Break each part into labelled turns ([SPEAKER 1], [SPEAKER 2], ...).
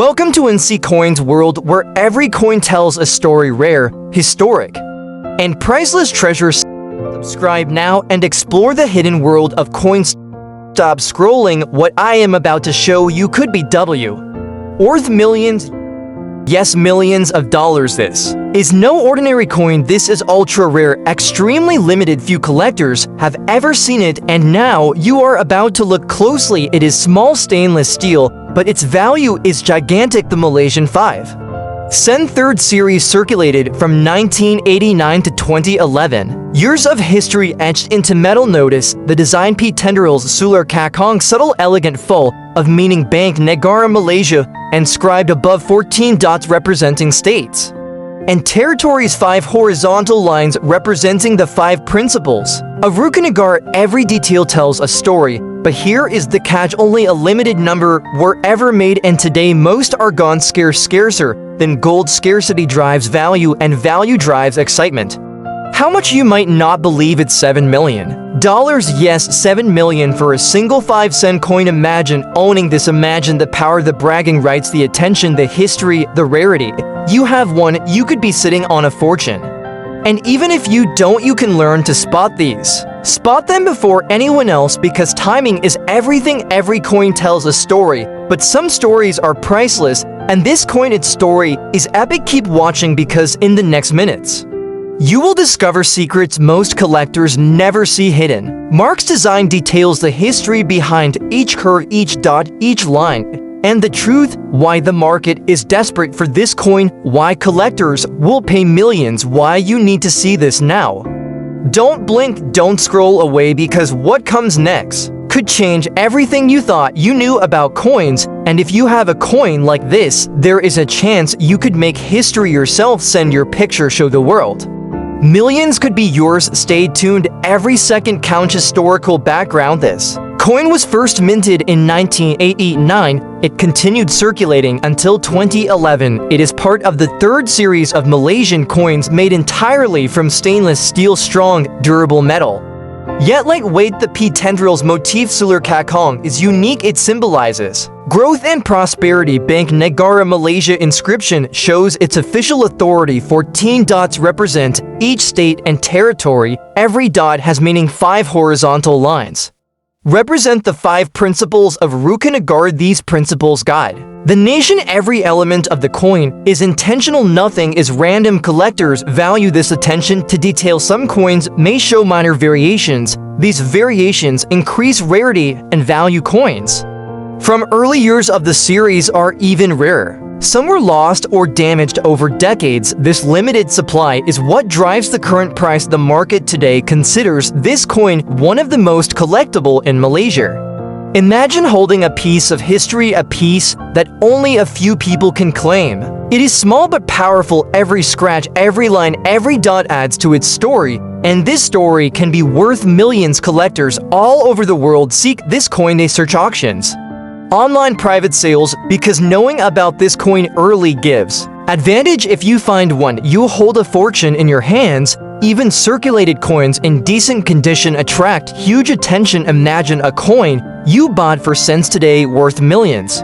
[SPEAKER 1] Welcome to NC Coin's world where every coin tells a story rare, historic, and priceless treasures. Subscribe now and explore the hidden world of coins. Stop scrolling. What I am about to show you could be worth millions. Yes, millions of dollars. This is no ordinary coin. This is ultra rare, extremely limited. Few collectors have ever seen it, and now you are about to look closely. It is small stainless steel, but its value is gigantic. The Malaysian 5 Sen 3rd series circulated from 1989 to 2011. Years of history etched into metal. Notice the design P tendrils Sular Kakong, subtle elegant full of meaning. Bank Negara Malaysia, inscribed above 14 dots representing states and territories. 5 horizontal lines representing the 5 principles of Rukanagar. Every detail tells a story, but here is the catch: only a limited number were ever made, and today most are gone. Scarcer than gold. Scarcity drives value, and value drives excitement. How much? You might not believe it's $7 million. Yes, $7 million for a single 5-cent coin. Imagine owning this. Imagine the power, the bragging rights, the attention, the history, the rarity. You have one, you could be sitting on a fortune. And even if you don't, you can learn to spot these. Spot them before anyone else, because timing is everything. Every coin tells a story, but some stories are priceless, and this coin, its story is epic. Keep watching, because in the next minutes, you will discover secrets most collectors never see hidden. Mark's design details the history behind each curve, each dot, each line, and the truth why the market is desperate for this coin, why collectors will pay millions, why you need to see this now. Don't blink, don't scroll away, because what comes next could change everything you thought you knew about coins. And if you have a coin like this, there is a chance you could make history yourself. Send your picture, show the world. Millions could be yours. Stay tuned. Every second counts. Historical background: this coin was first minted in 1989. It continued circulating until 2011. It is part of the 3rd series of Malaysian coins made entirely from stainless steel, strong, durable metal. Yet lightweight. The P tendrils motif Sular Kakong is unique. It symbolizes growth and prosperity. Bank Negara Malaysia inscription shows its official authority. 14 dots represent each state and territory. Every dot has meaning. 5 horizontal lines represent the 5 principles of Rukanagar. These principles guide the nation. Every element of the coin is intentional. Nothing is random. Collectors value this attention to detail. Some coins may show minor variations. These variations increase rarity and value. Coins from early years of the series are even rarer. Some were lost or damaged over decades. This limited supply is what drives the current price. The market today considers this coin one of the most collectible in Malaysia. Imagine holding a piece of history, a piece that only a few people can claim. It is small but powerful. Every scratch, every line, every dot adds to its story, and this story can be worth millions. Collectors all over the world seek this coin. They search auctions, online private sales, because knowing about this coin early gives advantage. If you find one, you'll hold a fortune in your hands. Even circulated coins in decent condition attract huge attention. Imagine a coin you bought for cents today worth millions.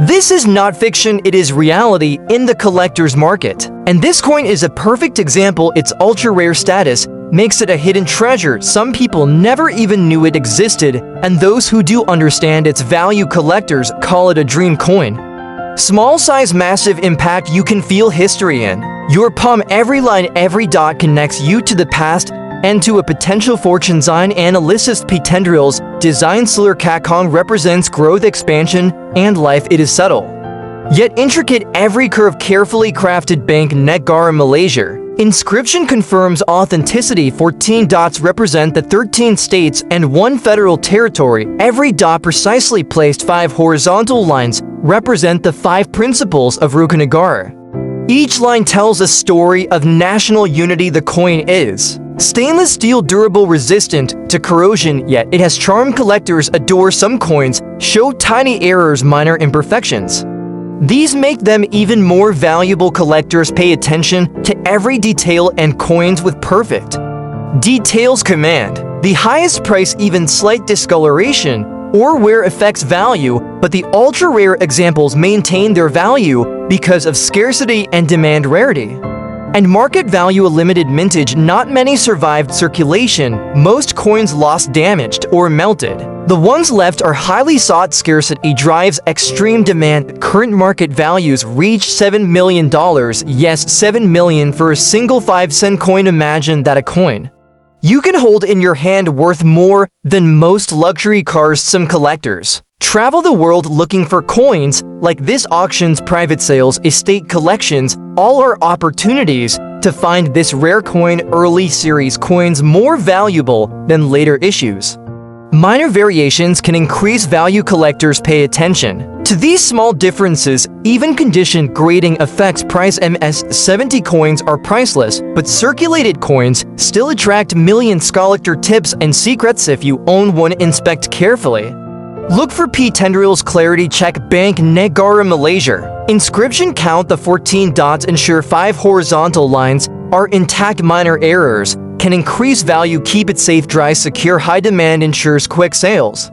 [SPEAKER 1] This is not fiction, it is reality in the collector's market. And this coin is a perfect example. Its ultra-rare status makes it a hidden treasure. Some people never even knew it existed, and those who do understand its value, collectors call it a dream coin. Small size, massive impact. You can feel history in your palm. Every line, every dot connects you to the past and to a potential fortune. Design analysis P tendrils design Sular Kakong represents growth, expansion, and life. It is subtle yet intricate. Every curve carefully crafted. Bank Negara Malaysia inscription confirms authenticity. 14 dots represent the 13 states and 1 federal territory. Every dot precisely placed. 5 horizontal lines represent the 5 principles of Rukanagar. Each line tells a story of national unity. The coin is stainless steel, durable, resistant to corrosion, yet it has charm. Collectors adore. Some coins show tiny errors, minor imperfections. These make them even more valuable. Collectors pay attention to every detail, and coins with perfect details command the highest price. Even slight discoloration or wear affects value. but the ultra-rare examples maintain their value because of scarcity and demand rarity. And market value a limited mintage, not many survived circulation, most coins lost, damaged, or melted. The ones left are highly sought. Scarcity drives extreme demand. Current market values reach $7 million, yes, $7 million for a single 5-cent coin. Imagine that a coin you can hold in your hand worth more than most luxury cars. Some collectors travel the world looking for coins like this. Auctions, private sales, estate collections, all are opportunities to find this rare coin. Early series coins more valuable than later issues. Minor variations can increase value. Collectors pay attention to these small differences. Even condition grading affects price. MS-70 coins are priceless, but circulated coins still attract millions. Collector tips and secrets: if you own one, inspect carefully. Look for P tendrils. Clarity check. Bank Negara, Malaysia. Inscription count the 14 dots. Ensure 5 horizontal lines are intact. Minor errors can increase value. Keep it safe, dry, secure. High demand ensures quick sales.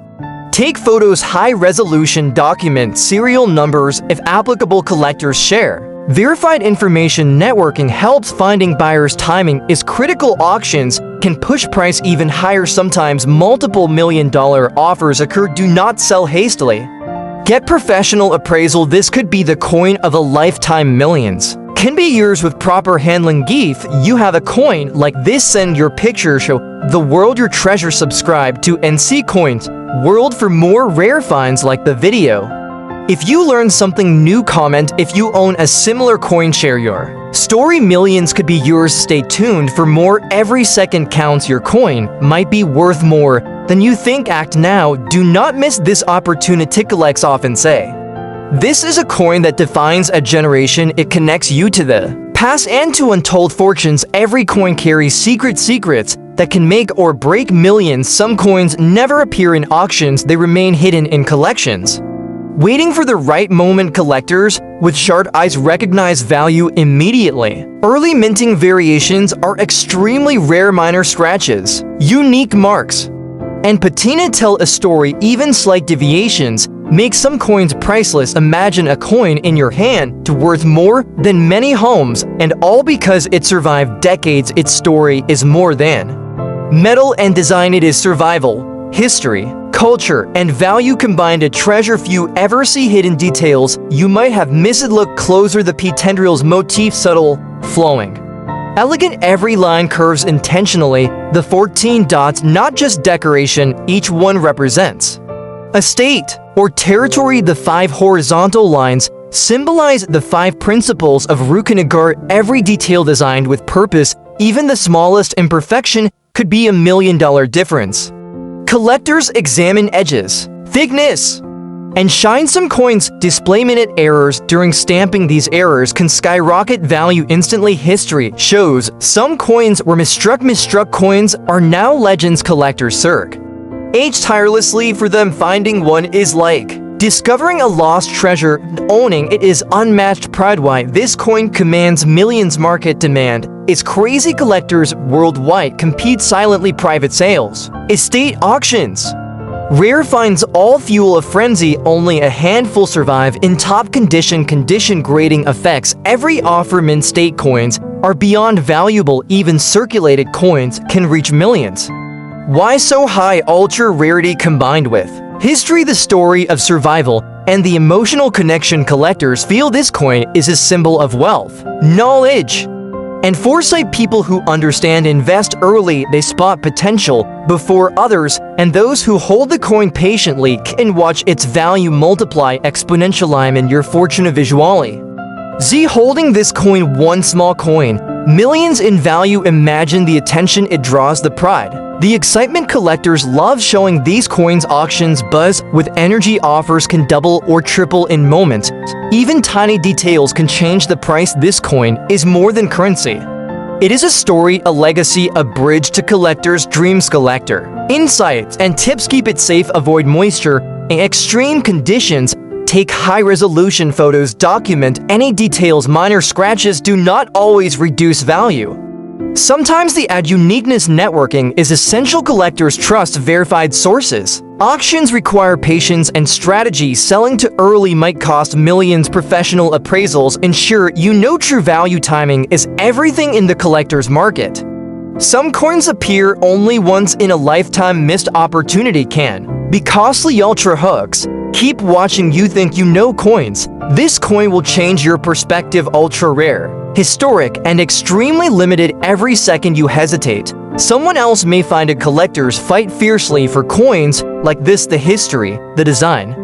[SPEAKER 1] Take photos. High resolution. Document serial numbers if applicable. Collectors share verified information. Networking helps finding buyers. Timing is critical. Auctions can push price even higher. Sometimes multiple million-dollar offers occur. Do not sell hastily. Get professional appraisal. This could be the coin of a lifetime. Millions can be yours with proper handling. If you have a coin like this, send your picture. Show the world your treasure. Subscribe to NC Coins World for more rare finds like the video. If you learned something new, comment. If you own a similar coin, share your story. Millions could be yours. Stay tuned for more. Every second counts. Your coin might be worth more than you think. Act now. Do not miss this opportunity. Collectors often say this is a coin that defines a generation. It connects you to the past and to untold fortunes. Every coin carries secrets that can make or break millions. Some coins never appear in auctions. They remain hidden in collections, waiting for the right moment. Collectors with sharp eyes recognize value immediately. Early minting variations are extremely rare. Minor scratches, unique marks, and patina tell a story. Even slight deviations make some coins priceless. Imagine a coin in your hand to worth more than many homes, and all because it survived decades. Its story is more than metal and design. It is survival, history, culture, and value combined. A treasure few ever see. Hidden details you might have missed. Look closer. The P tendrils motif, subtle, flowing, elegant. Every line curves intentionally. The 14 dots, not just decoration, each one represents a state or territory. The 5 horizontal lines symbolize the 5 principles of Rukinagar. Every detail designed with purpose. Even the smallest imperfection could be $1 million difference. Collectors examine edges, thickness, and shine. Some coins display minute errors during stamping. These errors can skyrocket value instantly. History shows some coins were misstruck. Misstruck coins are now legends. Collectors search tirelessly for them. Finding one is like discovering a lost treasure. Owning it is unmatched pride. Why this coin commands millions. Market demand is crazy. Collectors worldwide compete silently. Private sales, estate auctions, rare finds all fuel a frenzy. Only a handful survive in top condition. Condition grading affects every offer. Mint state coins are beyond valuable. Even circulated coins can reach millions. Why so high? Ultra rarity combined with history, the story of survival, and the emotional connection. Collectors feel this coin is a symbol of wealth, knowledge, and foresight. People who understand invest early. They spot potential before others, and those who hold the coin patiently can watch its value multiply exponentially. I'm in your fortune visually. Z holding this coin, one small coin, millions in value. Imagine the attention it draws, the pride, the excitement. Collectors love showing these coins. Auctions buzz with energy. Offers can double or triple in moments. Even tiny details can change the price. This coin is more than currency. It is a story, a legacy, a bridge to collectors' dreams. Collector insights and tips: keep it safe, avoid moisture in extreme conditions, take high-resolution photos, document any details. Minor scratches do not always reduce value. Sometimes they add uniqueness. Networking is essential. Collectors trust verified sources. Auctions require patience and strategy. Selling too early might cost millions. Professional appraisals ensure you know true value. Timing is everything in the collector's market. Some coins appear only once in a lifetime. Missed opportunity can be costly. Ultra hooks. Keep watching. You think you know coins. This coin will change your perspective. Ultra rare, historic, and extremely limited. Every second you hesitate, someone else may find it. Collectors fight fiercely for coins like this. The history, the design,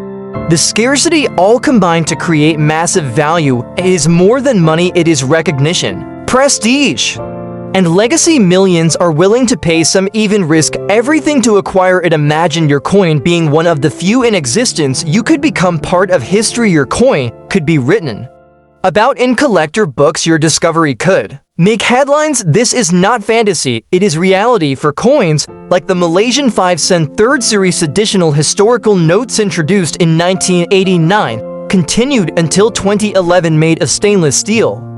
[SPEAKER 1] the scarcity all combine to create massive value. It is more than money, it is recognition, prestige, and legacy. Millions are willing to pay, some even risk everything to acquire it. Imagine your coin being one of the few in existence. You could become part of history. Your coin could be written about in collector books. Your discovery could make headlines. This is not fantasy, it is reality. For coins like the Malaysian 5-cent 3rd series, additional historical notes introduced in 1989 continued until 2011, made of stainless steel.